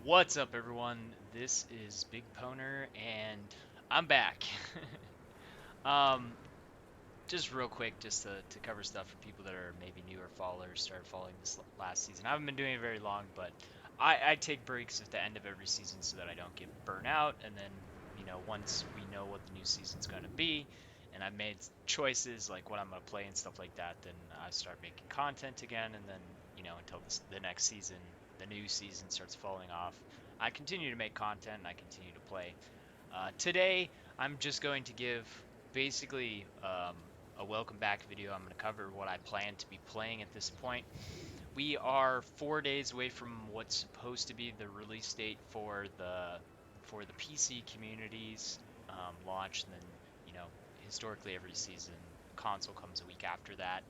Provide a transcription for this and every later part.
What's up, everyone? This is BigPowner, and I'm back. um, just real quick, just to cover stuff for people that are maybe newer followers, started following this last season. I haven't been doing it very long, but I take breaks at the end of every season so that I don't get burnt out. And then, once we know what the new season's going to be, and I've made choices like what I'm going to play and stuff like that, then I start making content again. And then, until the next season, the new season starts falling off, I continue to make content and I continue to play. Today, I'm just going to give basically a welcome back video. I'm going to cover what I plan to be playing at this point. We are 4 days away from what's supposed to be the release date for the PC community's launch, and then you know historically every season console comes a week after that.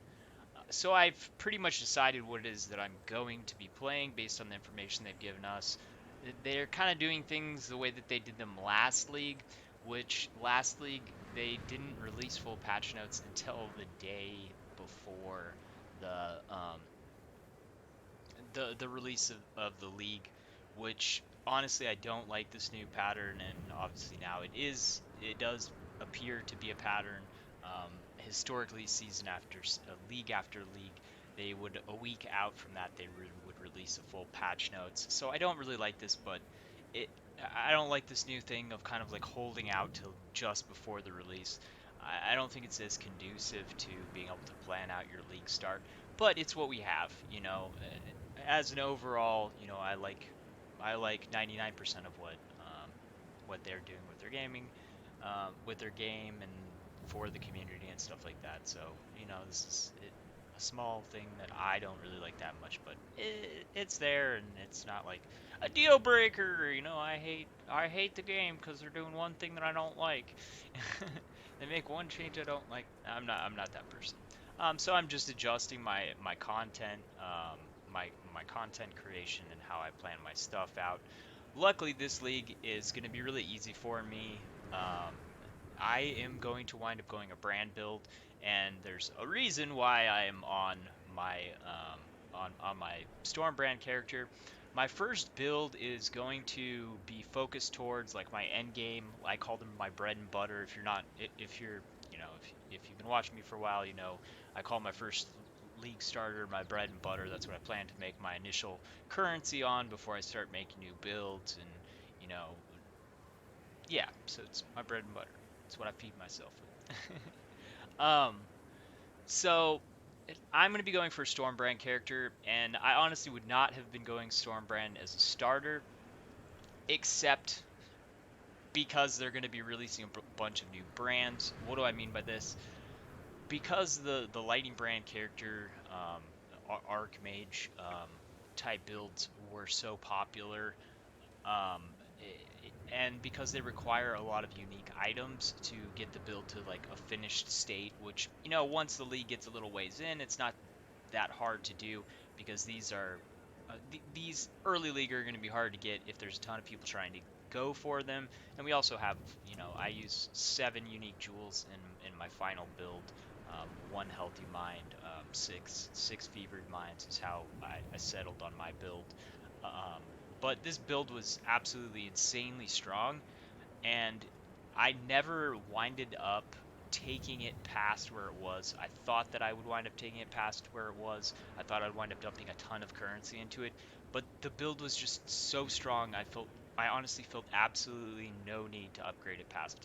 So I've pretty much decided what it is that I'm going to be playing based on the information they've given us. They're kind of doing things the way that they did them last league, which last league they didn't release full patch notes until the day before the um, the release of the league, which honestly I don't like this new pattern, and obviously now it does appear to be a pattern. Historically, season league after league, they would a week out from that would release a full patch notes. So I don't really like this, but it I don't like this new thing of kind of like holding out till just before the release. I don't think it's as conducive to being able to plan out your league start, but it's what we have, as an overall, I like 99% of what they're doing with their gaming, with their game and for the community and stuff like that. So, this is a small thing that I don't really like that much, but it's there and it's not like a deal breaker. I hate the game because they're doing one thing that I don't like. They make one change I don't like. I'm not that person. So I'm just adjusting my content, my content creation and how I plan my stuff out. Luckily, this league is going to be really easy for me. I am going to wind up going a brand build, and there's a reason why I am my on my Storm brand character. My first build is going to be focused towards like my end game. I call them my bread and butter. If you're not, if you're, if you've been watching me for a while, I call my first league starter my bread and butter. That's what I plan to make my initial currency on before I start making new builds and you know yeah, so it's my bread and butter. It's what I feed myself with. um, so I'm going to be going for a Stormbrand character, and I honestly would not have been going Stormbrand as a starter, except because they're going to be releasing a bunch of new brands. What do I mean by this? Because the Lightning Brand character, Archmage type builds were so popular, um, and because they require a lot of unique items to get the build to like a finished state, which once the league gets a little ways in, it's not that hard to do because these early league are going to be hard to get if there's a ton of people trying to go for them. And we also have, I use 7 unique jewels in my final build. One healthy mind, six fevered minds is how I settled on my build. Um, but this build was absolutely insanely strong, and I never winded up taking it past where it was. I thought that I would wind up taking it past where it was. I thought I'd wind up dumping a ton of currency into it, but the build was just so strong. I honestly felt absolutely no need to upgrade it past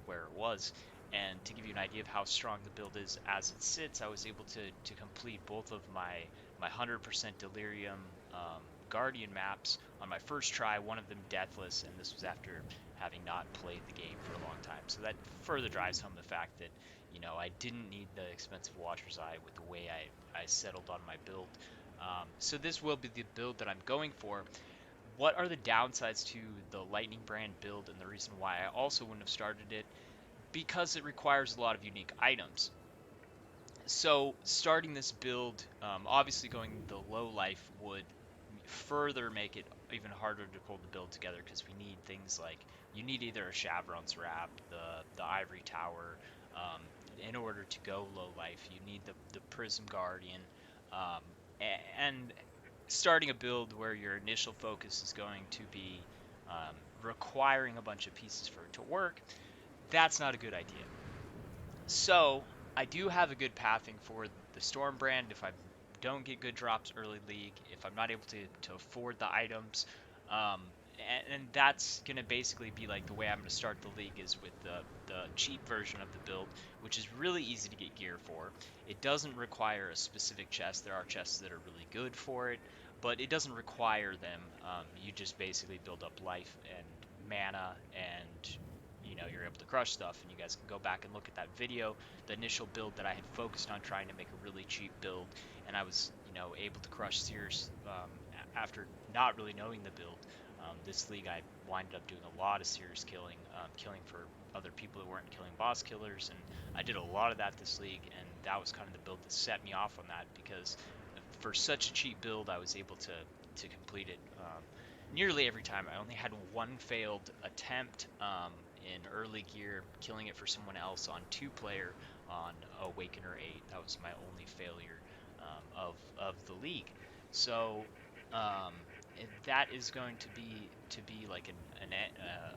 where it was. And to give you an idea of how strong the build is as it sits, I was able to complete both of my 100% Delirium Guardian maps on my first try, one of them deathless, and this was after having not played the game for a long time. So that further drives home the fact that, I didn't need the expensive Watcher's Eye with the way I settled on my build. So this will be the build that I'm going for. What are the downsides to the Lightning Brand build and the reason why I also wouldn't have started it? Because it requires a lot of unique items. So starting this build, obviously going the low life would further make it even harder to pull the build together because we need things like you need either a Chevron's Wrap, the Ivory Tower, um, in order to go low life. You need the Prism Guardian, um, and starting a build where your initial focus is going to be requiring a bunch of pieces for it to work, that's not a good idea. So I do have a good pathing for the Storm brand. If I don't get good drops early league, if I'm not able to afford the items, and that's gonna basically be like the way I'm gonna start the league is with the cheap version of the build, which is really easy to get gear for. It doesn't require a specific chest. There are chests that are really good for it, but it doesn't require them. You just basically build up life and mana, and you're able to crush stuff. And you guys can go back and look at that video, the initial build that I had focused on trying to make a really cheap build, and I was able to crush Sears after not really knowing the build. This league I winded up doing a lot of Sears killing, killing for other people who weren't killing boss killers, and I did a lot of that this league, and that was kind of the build that set me off on that, because for such a cheap build I was able to complete it nearly every time. I only had one failed attempt in early gear, killing it for someone else on two-player on Awakener 8. That was my only failure of the league. So that is going to be like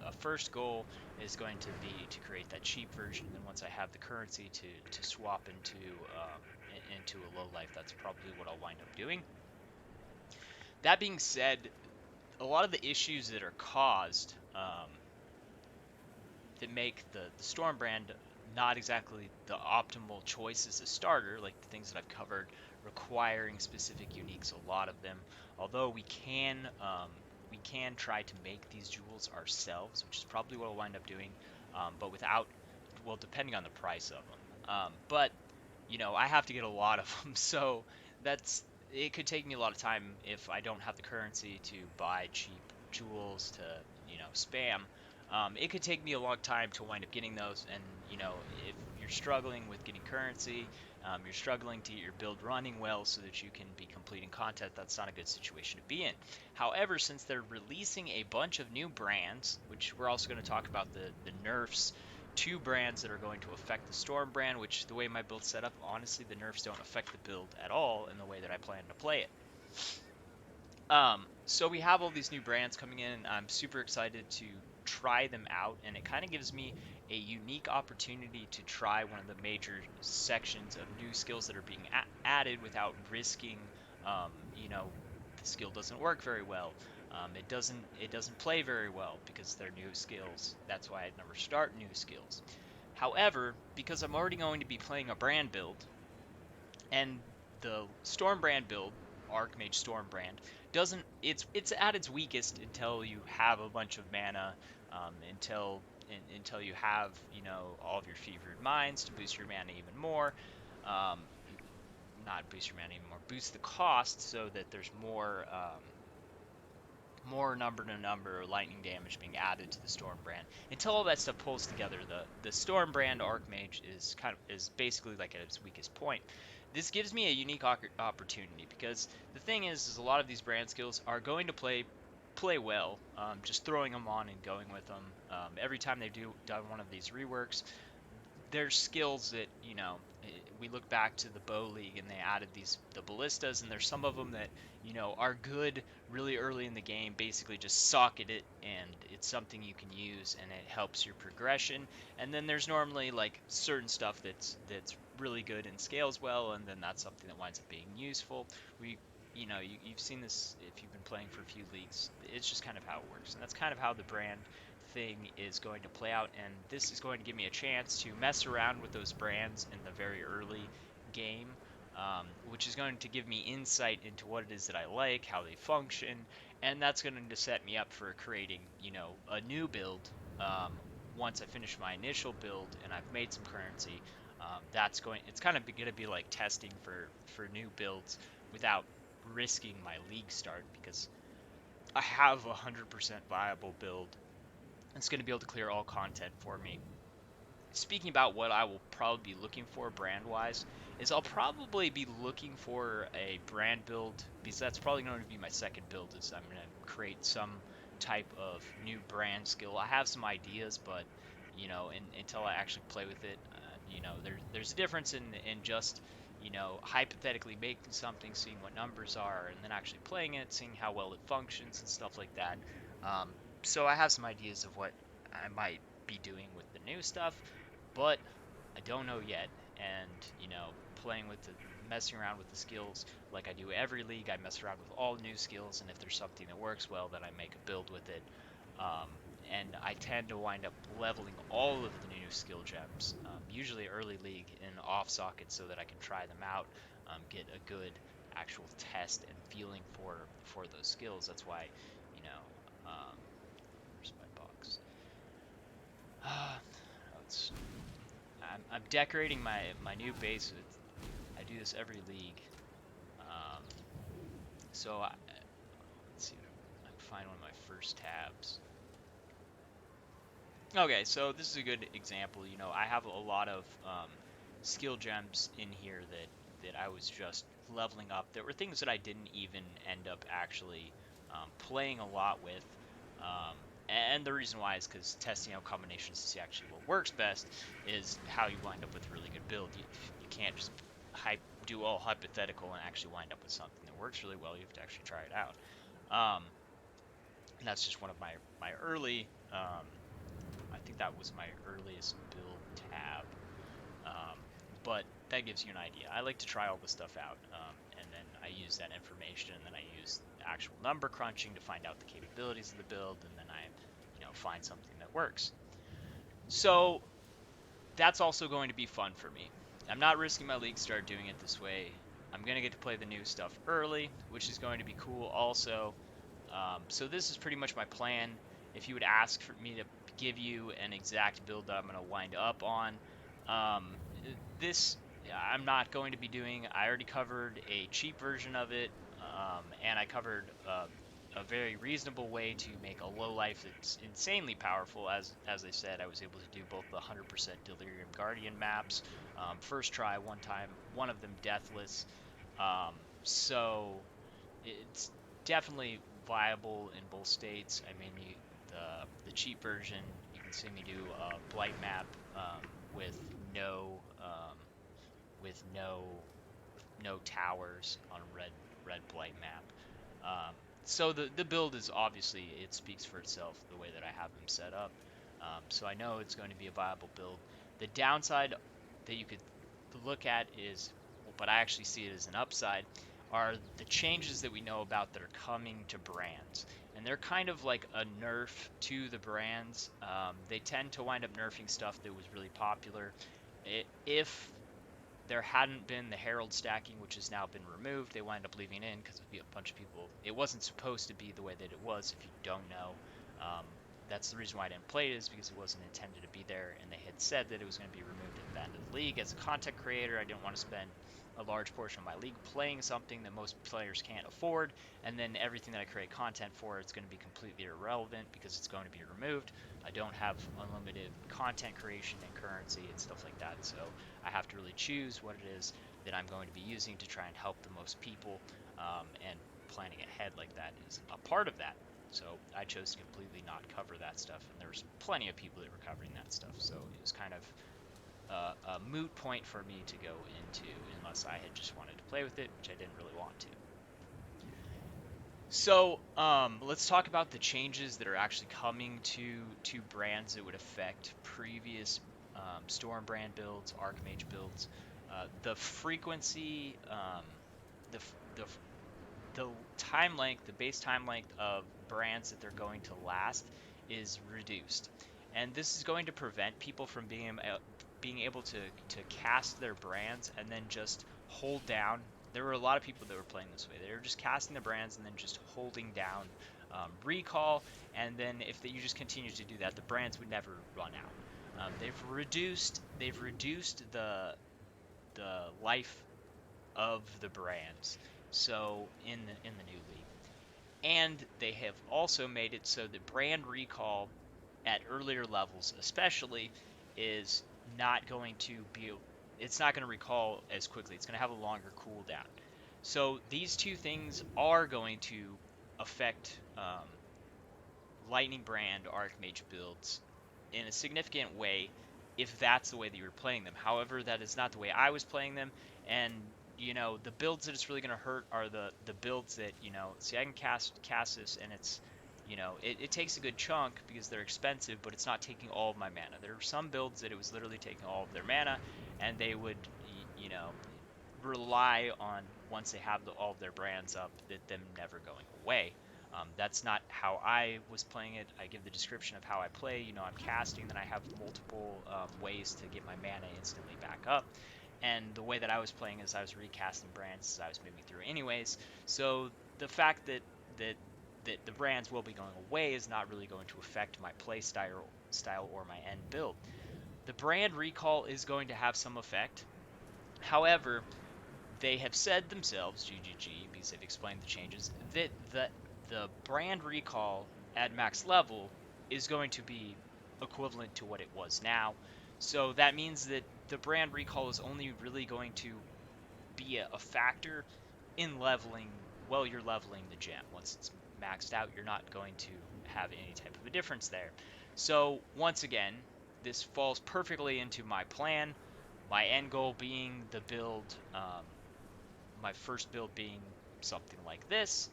a first goal is going to be to create that cheap version. And then once I have the currency to swap into a low life, that's probably what I'll wind up doing. That being said, a lot of the issues that are caused that make the Storm brand not exactly the optimal choice as a starter, like the things that I've covered, requiring specific uniques, a lot of them. Although we can try to make these jewels ourselves, which is probably what I'll wind up doing, but without, well, depending on the price of them. But I have to get a lot of them, so that's it could take me a lot of time if I don't have the currency to buy cheap jewels to spam. It could take me a long time to wind up getting those, and if you're struggling with getting currency, you're struggling to get your build running well so that you can be completing content, that's not a good situation to be in. However, since they're releasing a bunch of new brands, which we're also going to talk about the nerfs, two brands that are going to affect the Storm brand, which the way my build's set up, honestly, the nerfs don't affect the build at all in the way that I plan to play it. So we have all these new brands coming in. I'm super excited to try them out, and it kind of gives me a unique opportunity to try one of the major sections of new skills that are being added without risking, the skill doesn't work very well. It doesn't play very well because they're new skills. That's why I'd never start new skills. However, because I'm already going to be playing a brand build, and the Storm brand build, Archmage Storm brand, doesn't it's at its weakest until you have a bunch of mana, until you have all of your fevered mines to boost your mana even more. Um, Not boost your mana even more, boost the cost so that there's more number to number lightning damage being added to the Storm brand. Until all that stuff pulls together, the Storm brand Archmage is basically like at its weakest point. This gives me a unique opportunity, because the thing is a lot of these brand skills are going to play well, just throwing them on and going with them. Every time they've done one of these reworks, there's skills that we look back to the bow league and they added the ballistas, and there's some of them that are good really early in the game, basically just sock at it, and it's something you can use and it helps your progression. And then there's normally like certain stuff that's really good and scales well, and then that's something that winds up being useful. You've seen this if you've been playing for a few leagues. It's just kind of how it works, and that's kind of how the brand thing is going to play out. And this is going to give me a chance to mess around with those brands in the very early game, which is going to give me insight into what it is that I like, how they function, and that's going to set me up for creating a new build. Once I finish my initial build and I've made some currency, it's kind of going to be like testing for new builds without risking my league start, because I have a 100% viable build. It's going to be able to clear all content for me. Speaking about what I will probably be looking for brand wise, is I'll probably be looking for a brand build, because that's probably going to be my second build. Is I'm going to create some type of new brand skill. I have some ideas, but until I actually play with it, there's a difference in just hypothetically making something, seeing what numbers are, and then actually playing it, seeing how well it functions and stuff like that. Um, so I have some ideas of what I might be doing with the new stuff, but I don't know yet. And playing with the messing around with the skills like I do every league, I mess around with all new skills, and if there's something that works well, then I make a build with it. Um, and I tend to wind up leveling all of the new skill gems, usually early league in off sockets, so that I can try them out, get a good actual test and feeling for those skills. That's why, you know, where's my box? Uh, oh, I'm decorating my new base with. I do this every league. Um, so let's see if I can find one of my first tabs. Okay, so this is a good example. I have a lot of skill gems in here that I was just leveling up. There were things that I didn't even end up actually playing a lot with. Um, and the reason why is because testing out combinations to see actually what works best is how you wind up with a really good build. You can't just do all hypothetical and actually wind up with something that works really well. You have to actually try it out. Um, and that's just one of my early. I think that was my earliest build tab. Um, but that gives you an idea. I like to try all this stuff out, and then I use that information, and then I use actual number crunching to find out the capabilities of the build, and then I, find something that works. So that's also going to be fun for me. I'm not risking my league start doing it this way. I'm going to get to play the new stuff early, which is going to be cool also. So this is pretty much my plan. If you would ask for me to give you an exact build that I'm going to wind up on, um, this I'm not going to be doing. I already covered a cheap version of it, and I covered a very reasonable way to make a low life that's insanely powerful. As I said, I was able to do both the 100% Delirium Guardian maps, first try, one time, one of them deathless. So it's definitely viable in both states. I mean, the cheap version, you can see me do a blight map with no with no towers on red blight map. Um, so the build is obviously, it speaks for itself the way that I have them set up. So I know it's going to be a viable build. The downside that you could look at is, but I actually see it as an upside, are the changes that we know about that are coming to brands. And they're kind of like a nerf to the brands. They tend to wind up nerfing stuff that was really popular. If there hadn't been the herald stacking, which has now been removed, they wind up leaving in because it'd be a bunch of people. It wasn't supposed to be the way that it was. If you don't know, um, that's the reason why I didn't play it, is because it wasn't intended to be there, and they had said that it was going to be removed at the end of the league. As a content creator, I didn't want to spend a large portion of my league playing something that most players can't afford, and then everything that I create content for, it's going to be completely irrelevant because it's going to be removed. I don't have unlimited content creation and currency and stuff like that, so I have to really choose what it is that I'm going to be using to try and help the most people, and planning ahead like that is a part of that. So I chose to completely not cover that stuff, and there was plenty of people that were covering that stuff, so it was kind of a moot point for me to go into unless I had just wanted to play with it, which I didn't really want to. So let's talk about the changes that are actually coming to brands that would affect previous Storm brand builds, Archmage builds. The frequency, the the the time length, the base time length of brands that they're going to last is reduced, and this is going to prevent people from being able to cast their brands and then just hold down. There were a lot of people that were playing this way. They were just casting the brands and then just holding down recall, and then if you just continue to do that, the brands would never run out. They've reduced the life of the brands. So in the new league, and they have also made it so that brand recall at earlier levels, especially, is not going to be. It's not going to recall as quickly. It's going to have a longer cooldown. So these two things are going to affect Lightning Brand Archmage builds in a significant way if that's the way that you were playing them. However, that is not the way I was playing them, and the builds that it's really going to hurt are the builds that, see, I can cast this, and it's, it takes a good chunk because they're expensive, but it's not taking all of my mana. There are some builds that it was literally taking all of their mana, and they would, rely on, once they have all of their brands up, that them never going away. That's not how I was playing it. I give the description of how I play. I'm casting, then I have multiple ways to get my mana instantly back up. And the way that I was playing is I was recasting brands as I was moving through, anyways. So the fact that that the brands will be going away is not really going to affect my style or my end build. The brand recall is going to have some effect. However, they have said themselves, GGG, because they've explained the changes, that the brand recall at max level is going to be equivalent to what it was now. So that means that the brand recall is only really going to be a factor in leveling. Well, you're leveling the gem. Once it's maxed out, you're not going to have any type of a difference there. So once again, this falls perfectly into my plan. My end goal being the build, my first build being something like this.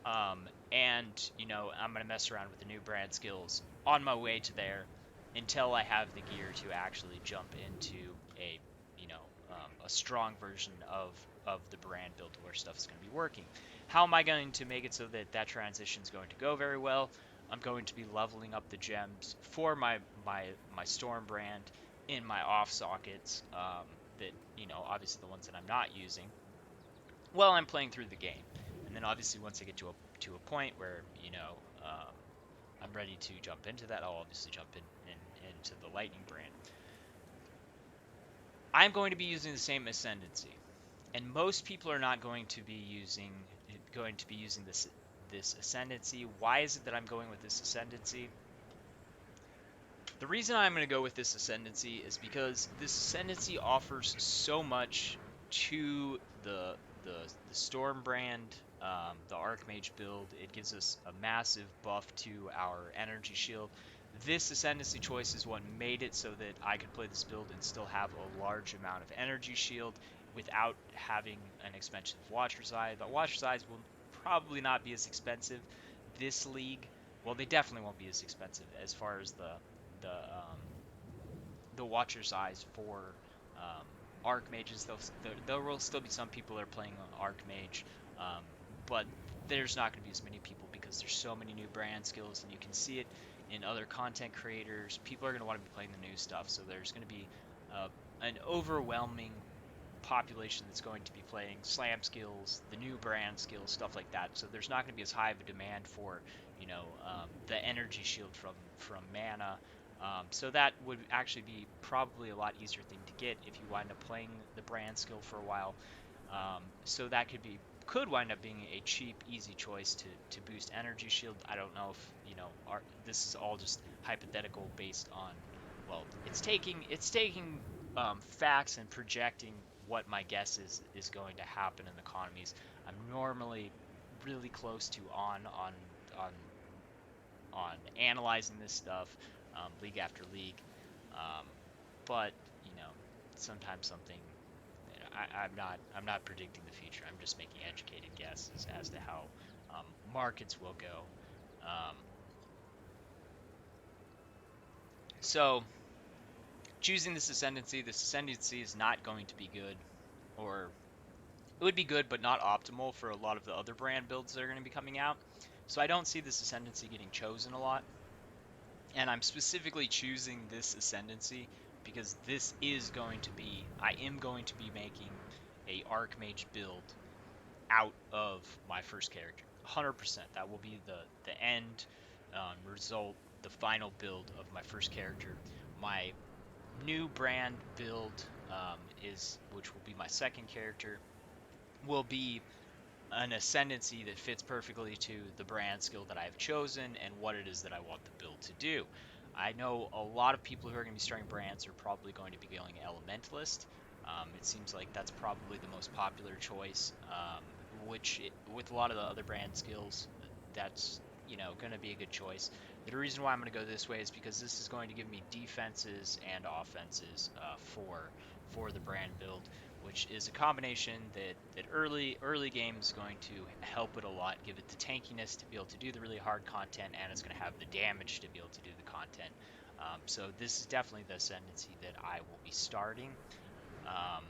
And I'm gonna mess around with the new brand skills on my way to there until I have the gear to actually jump into a strong version of the brand build where stuff is going to be working. How am I going to make it so that that transition is going to go very well? I'm going to be leveling up the gems for my storm brand in my off sockets, that obviously the ones that I'm not using while I'm playing through the game. And then obviously once I get to a point where I'm ready to jump into that, I'll obviously jump into the lightning brand. I'm going to be using the same ascendancy, and most people are not going to be using this ascendancy. Why is it that I'm going with this ascendancy? The reason I'm going to go with this ascendancy is because this ascendancy offers so much to the Storm brand, the Archmage build. It gives us a massive buff to our energy shield. This ascendancy choice is what made it so that I could play this build and still have a large amount of energy shield without having an expensive Watcher's Eye. The Watcher's Eyes will probably not be as expensive this league. Well, they definitely won't be as expensive as far as the Watcher's Eyes for Archmages. There will still be some people that are playing Archmage, um, but there's not going to be as many people because there's so many new brand skills, and you can see it in other content creators. People are going to want to be playing the new stuff, so there's going to be uh, an overwhelming population that's going to be playing slam skills, the new brand skills, stuff like that. So there's not going to be as high of a demand for, the energy shield from mana. So that would actually be probably a lot easier thing to get if you wind up playing the brand skill for a while. So that could wind up being a cheap, easy choice to boost energy shield. I don't know if this is all just hypothetical based on, well, it's taking facts and projecting what my guess is going to happen in economies. I'm normally really close to on on analyzing this stuff, league after league, um, but you know sometimes something. I'm not predicting the future. I'm just making educated guesses as to how markets will go. Um, so choosing this ascendancy is not going to be good, or it would be good but not optimal for a lot of the other brand builds that are going to be coming out. So I don't see this ascendancy getting chosen a lot, and I'm specifically choosing this ascendancy because I am going to be making a Archmage build out of my first character. 100%. That will be the end result, the final build of my first character. My new brand build which will be my second character, will be an ascendancy that fits perfectly to the brand skill that I've chosen and what it is that I want the build to do. I know a lot of people who are going to be starting brands are probably going to be going Elementalist. It seems like that's probably the most popular choice, with a lot of the other brand skills, that's going to be a good choice. The reason why I'm going to go this way is because this is going to give me defenses and offenses for the brand build, which is a combination that early game is going to help it a lot, give it the tankiness to be able to do the really hard content, and it's going to have the damage to be able to do the content. So this is definitely the ascendancy that I will be starting. Um,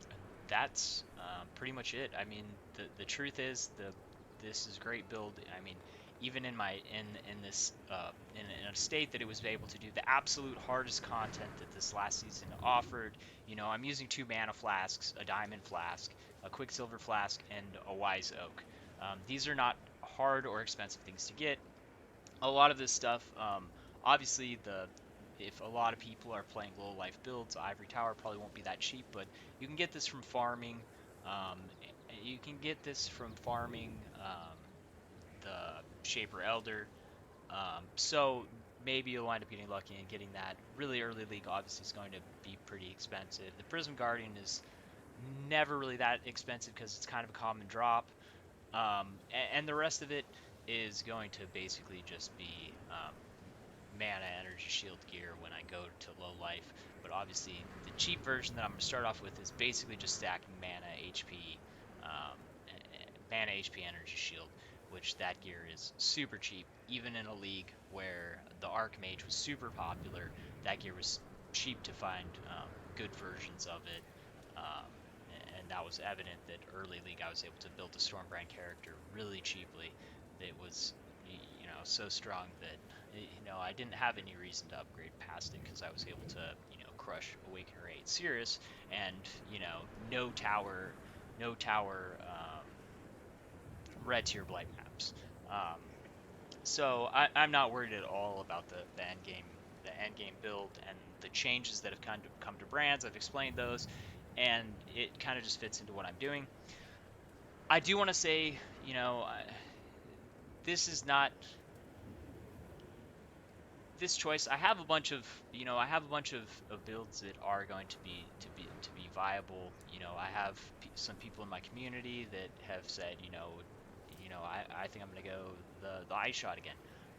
and that's pretty much it. I mean, the truth is this is a great build. I mean, even in my in this in a state that it was able to do the absolute hardest content that this last season offered. I'm using two mana flasks, a diamond flask, a quicksilver flask, and a wise oak. These are not hard or expensive things to get. A lot of this stuff, obviously, the if a lot of people are playing low life builds, Ivory Tower probably won't be that cheap, but you can get this from farming. Um, you can get this from farming the Shaper Elder. So maybe you'll wind up getting lucky and getting that. Really early league obviously is going to be pretty expensive. The Prism Guardian is never really that expensive because it's kind of a common drop. And the rest of it is going to basically just be mana energy shield gear when I go to low life. But obviously, the cheap version that I'm going to start off with is basically just stacking mana, HP, um, mana, HP, energy shield, which that gear is super cheap. Even in a league where the Archmage was super popular, that gear was cheap to find good versions of it. Um, and that was evident that early league I was able to build a Stormbrand character really cheaply. It was, so strong that I didn't have any reason to upgrade past it because I was able to, crush Awakener 8 Cirrus and, no tower, no tower red tier blight maps. Um, so I'm not worried at all about the end game build and the changes that have kind of come to brands. I've explained those, and it kind of just fits into what I'm doing. I do want to say, this is not this choice. I have a bunch of builds that are going to be viable. I have some people in my community that have said, I think I'm going to go the ice shot again.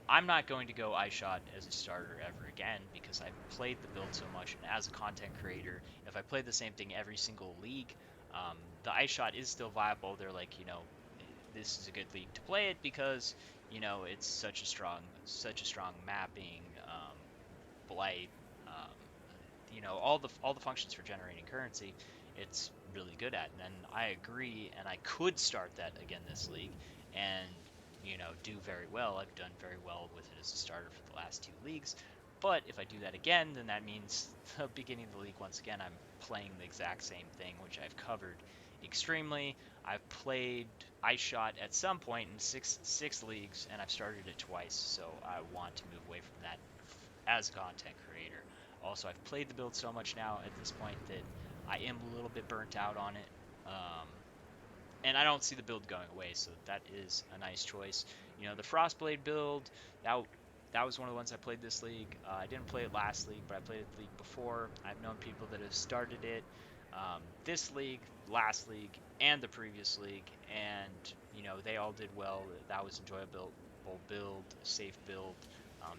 I'm not going to go ice shot as a starter ever again because I've played the build so much, and as a content creator, if I play the same thing every single league, the ice shot is still viable. They're like, this is a good league to play it because it's such a strong mapping, blight, all the functions for generating currency. It's really good at, and I agree, and I could start that again this league, and do very well. I've done very well with it as a starter for the last two leagues. But if I do that again, then that means the beginning of the league once again I'm playing the exact same thing, which I've covered extremely. I've played Ice Shot at some point in six leagues, and I've started it twice, so I want to move away from that as a content creator. Also, I've played the build so much now at this point that I am a little bit burnt out on it. And I don't see the build going away, so that is a nice choice. The Frostblade build, that that was one of the ones I played this league. I didn't play it last league, but I played it the league before. I've known people that have started it this league, last league, and the previous league, and they all did well. That was enjoyable build, safe build,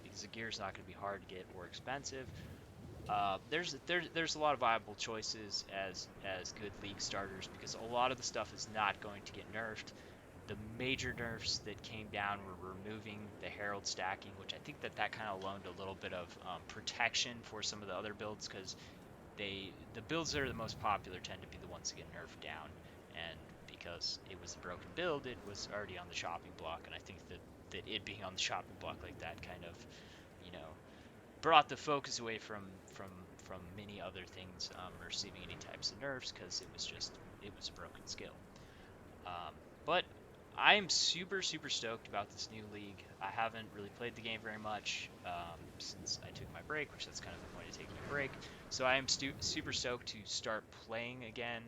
because the gear is not going to be hard to get or expensive. There's a lot of viable choices as good league starters because a lot of the stuff is not going to get nerfed. The major nerfs that came down were removing the herald stacking, which I think that kind of loaned a little bit of protection for some of the other builds because the builds that are the most popular tend to be the ones that get nerfed down, and because it was a broken build, it was already on the chopping block, and I think that it being on the chopping block like that kind of you know brought the focus away from many other things receiving any types of nerfs because it was a broken skill. But I am super super stoked about this new league. I haven't really played the game very much since I took my break, which that's kind of the point of taking a break. So I am super stoked to start playing again,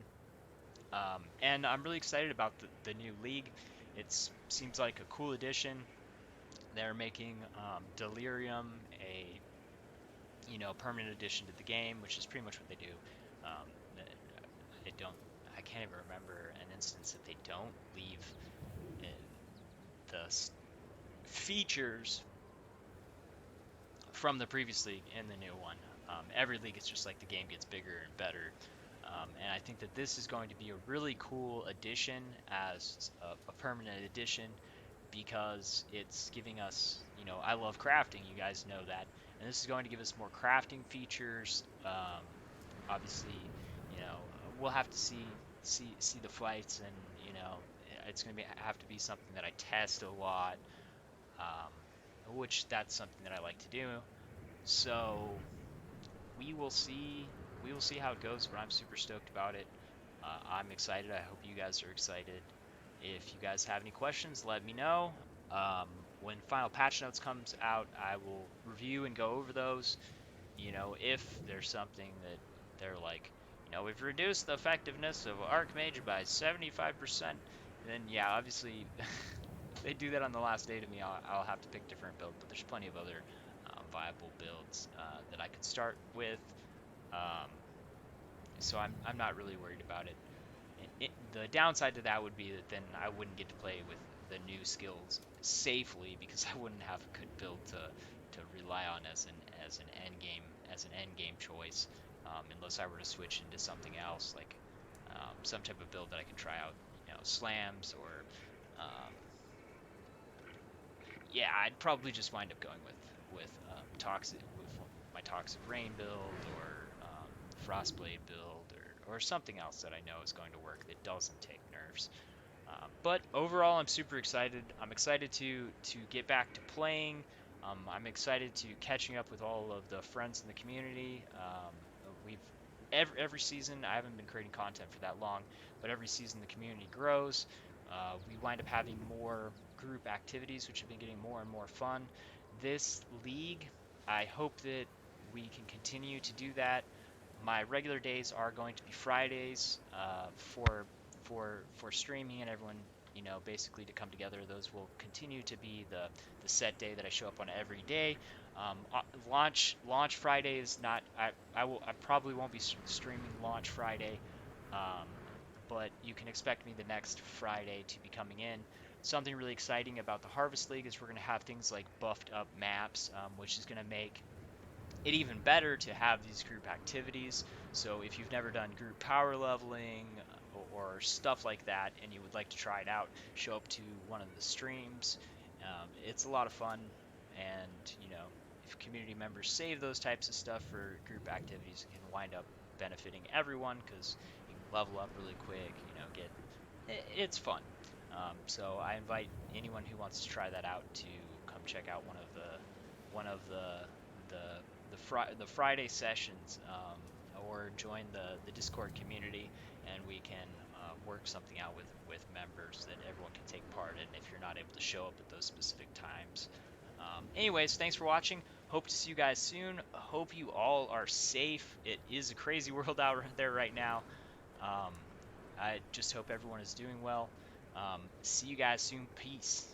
and I'm really excited about the new league. It seems like a cool addition. They're making Delirium a permanent addition to the game, which is pretty much what they do. Um, I don't, I can't even remember an instance that they don't leave the features from the previous league in the new one. Every league is just like the game gets bigger and better. Um, And I think that this is going to be a really cool addition as a permanent addition because it's giving us, I love crafting, you guys know that, and this is going to give us more crafting features. Obviously, we'll have to see the fights, and it's going to have to be something that I test a lot, which that's something that I like to do. So we will see we will see how it goes, but I'm super stoked about it. I'm excited. I hope you guys are excited. If you guys have any questions, let me know. When final patch notes comes out, I will review and go over those. If there's something that they're like, we've reduced the effectiveness of Archmage by 75%, then yeah, obviously, if they do that on the last day to me, I'll have to pick a different build. But there's plenty of other viable builds that I could start with. Um, so I'm not really worried about it. The downside to that would be that then I wouldn't get to play with the new skills safely because I wouldn't have a good build to rely on as an end game choice, unless I were to switch into something else like some type of build that I can try out, slams or um, yeah, I'd probably just wind up going with my toxic rain build or frostblade build or something else that I know is going to work that doesn't take nerfs. But overall, I'm super excited. I'm excited to get back to playing. I'm excited to catching up with all of the friends in the community. We've every season. I haven't been creating content for that long, but every season the community grows. We wind up having more group activities, which have been getting more and more fun. This league, I hope that we can continue to do that. My regular days are going to be Fridays for streaming and everyone, basically to come together. Those will continue to be the set day that I show up on every day. Launch Friday is not. I probably won't be streaming launch Friday, um, but you can expect me the next Friday to be coming in. Something really exciting about the Harvest League is we're going to have things like buffed up maps, which is going to make it even better to have these group activities. So if you've never done group power leveling or stuff like that and you would like to try it out, show up to one of the streams. It's a lot of fun, and if community members save those types of stuff for group activities, it can wind up benefiting everyone because you can level up really quick. It's fun. So I invite anyone who wants to try that out to come check out one of the the Friday sessions, or join the Discord community, and we can work something out with members that everyone can take part in if you're not able to show up at those specific times. Anyways, thanks for watching. Hope to see you guys soon. Hope you all are safe. It is a crazy world out there right now. Um, I just hope everyone is doing well. See you guys soon. Peace.